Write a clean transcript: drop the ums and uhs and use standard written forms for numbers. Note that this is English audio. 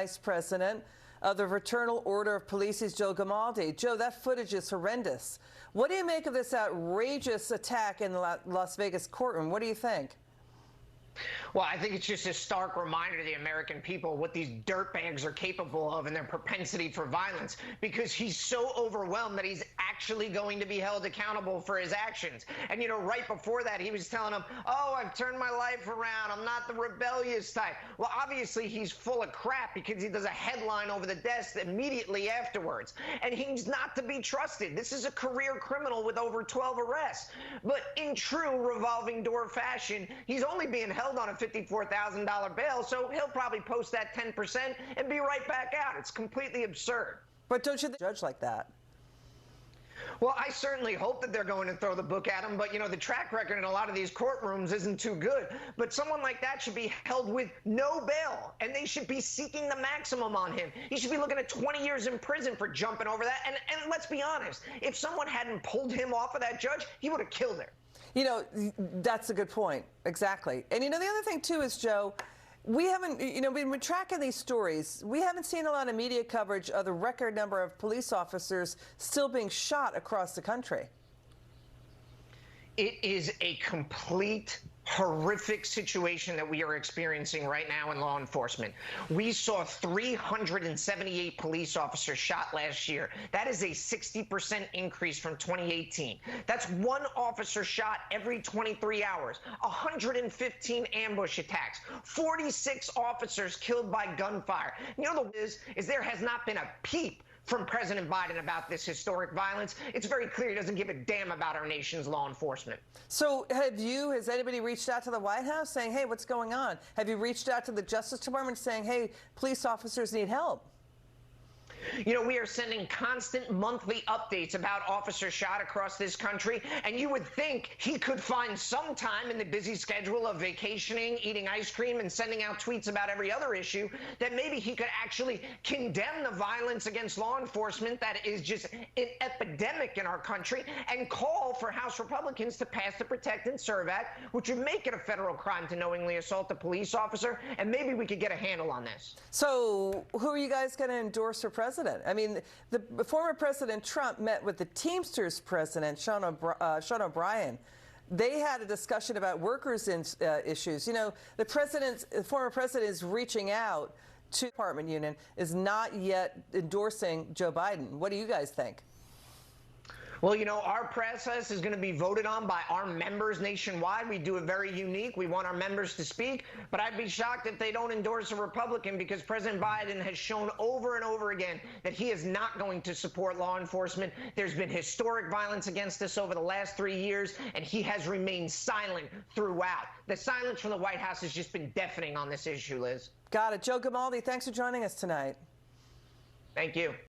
Vice President of the Fraternal Order of Police is Joe Gamaldi. Joe, that footage is horrendous. What do you make of this outrageous attack in the Las Vegas courtroom? What do you think? Well, I think it's just a stark reminder to the American people what these dirtbags are capable of and their propensity for violence, because he's so overwhelmed that he's actually going to be held accountable for his actions. And, you know, right before that, he was telling them, oh, I've turned my life around. I'm not the rebellious type. Well, obviously, he's full of crap because he does a headline over the desk immediately afterwards. And he's not to be trusted. This is a career criminal with over 12 arrests. But in true revolving door fashion, he's only being held on a $54,000 bail, so he'll probably post that 10% and be right back out. It's completely absurd. But don't you think judge like that? Well, I certainly hope that they're going to throw the book at him, but, you know, the track record in a lot of these courtrooms isn't too good. But someone like that should be held with no bail, and they should be seeking the maximum on him. He should be looking at 20 years in prison for jumping over that. And let's be honest, if someone hadn't pulled him off of that judge, he would have killed her. You know, that's a good point. Exactly. And, you know, the other thing, too, is, Joe, we haven't, you know, we've been tracking these stories. We haven't seen a lot of media coverage of the record number of police officers still being shot across the country. It is a complete horrific situation that we are experiencing right now in law enforcement. We saw 378 police officers shot last year. That is a 60% increase from 2018. That's one officer shot every 23 hours, 115 ambush attacks, 46 officers killed by gunfire. You know what is there has not been a peep from President Biden about this historic violence. It's very clear he doesn't give a damn about our nation's law enforcement. So has anybody reached out to the White House saying, hey, what's going on? Have you reached out to the Justice Department saying, hey, police officers need help? You know, we are sending constant monthly updates about officers shot across this country, and you would think he could find some time in the busy schedule of vacationing, eating ice cream, and sending out tweets about every other issue that maybe he could actually condemn the violence against law enforcement that is just an epidemic in our country, and call for House Republicans to pass the Protect and Serve Act, which would make it a federal crime to knowingly assault a police officer, and maybe we could get a handle on this. So who are you guys going to endorse for president? I mean, the former President Trump met with the Teamsters president, Sean O'Brien. They had a discussion about workers' issues. You know, the former president is reaching out to the department union, is not yet endorsing Joe Biden. What do you guys think? Well, you know, our process is going to be voted on by our members nationwide. We do it very unique. We want our members to speak, but I'd be shocked if they don't endorse a Republican, because President Biden has shown over and over again that he is not going to support law enforcement. There's been historic violence against us over the last 3 years, and he has remained silent throughout. The silence from the White House has just been deafening on this issue, Liz. Got it. Joe Gamaldi, thanks for joining us tonight. Thank you.